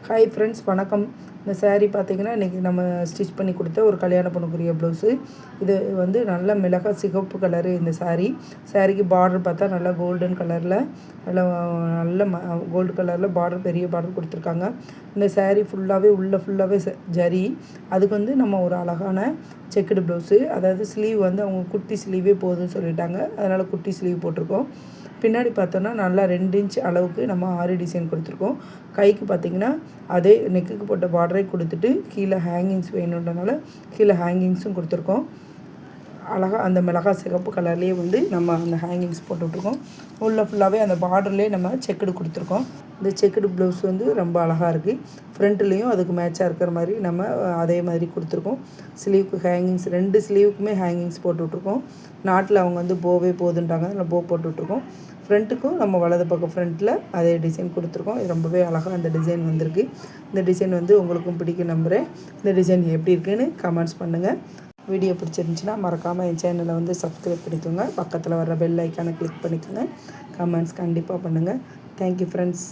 Hi friends, வணக்கம். இந்த saree பார்த்தீங்கன்னா இன்றைக்கி நம்ம ஸ்டிச் பண்ணி கொடுத்த ஒரு கல்யாண பொண்ணுக்குரிய ப்ளவுஸு. இது வந்து நல்ல மிளகா சிகப்பு கலரு. இந்த சாரீக்கு பார்டர் பார்த்தா நல்லா கோல்டன் கலரில் நல்லா நல்ல கோல்டு கலரில் பார்டர், பெரிய பார்டர் கொடுத்துருக்காங்க. இந்த saree ஃபுல்லாகவே ஃபுல்லாகவே ஜரி. அதுக்கு வந்து நம்ம ஒரு அழகான செக்குடு ப்ளவுஸு, அதாவது ஸ்லீவ் வந்து அவங்க குட்டி ஸ்லீவே போதும்னு சொல்லிட்டாங்க. அதனால் குட்டி ஸ்லீவ் போட்டிருக்கோம். பின்னாடி பார்த்தோன்னா நல்லா 2 இன்ச் அளவுக்கு நம்ம ஆரி டிசைன் கொடுத்துருக்கோம். கைக்கு பார்த்திங்கன்னா அதே நெக்குக்கு போட்ட பார்டரே கொடுத்துட்டு கீழே ஹேங்கிங்ஸ் வேணுன்றனால கீழே ஹேங்கிங்ஸும் கொடுத்துருக்கோம். அழகாக அந்த மிளகா சிகப்பு கலர்லேயே வந்து நம்ம அந்த ஹேங்கிங்ஸ் போட்டுட்ருக்கோம். ஃபுல்லாகவே அந்த பார்டர்லேயே நம்ம செக்குடு கொடுத்துருக்கோம். இந்த செக்குடு ப்ளவுஸ் வந்து ரொம்ப அழகாக இருக்குது. ஃப்ரண்ட்லேயும் அதுக்கு மேட்சாக இருக்கிற மாதிரி நம்ம அதே மாதிரி கொடுத்துருக்கோம். ஸ்லீவுக்கு ஹேங்கிங்ஸ் 2 ஸ்லீவுக்குமே ஹேங்கிங்ஸ் போட்டுட்ருக்கோம். நாட்டில் அவங்க வந்து போவே போதுன்ட்டாங்க, அதில் போ போட்டுட்ருக்கோம். ஃப்ரண்ட்டுக்கும் நம்ம வலது பக்கம் ஃப்ரண்ட்டில் அதே டிசைன் கொடுத்துருக்கோம். இது ரொம்பவே அழகாக அந்த டிசைன் வந்திருக்கு. இந்த டிசைன் வந்து உங்களுக்கும் பிடிக்கும் நம்புகிறேன். இந்த டிசைன் எப்படி இருக்குதுன்னு கமெண்ட்ஸ் பண்ணுங்கள். வீடியோ பிடிச்சிருந்துச்சின்னா மறக்காமல் என் சேனலை வந்து சப்ஸ்கிரைப் பண்ணிக்கோங்க. பக்கத்தில் வர பெல் ஐக்கானை கிளிக் பண்ணிக்கோங்க. கமெண்ட்ஸ் கண்டிப்பாக பண்ணுங்கள். Thank you friends.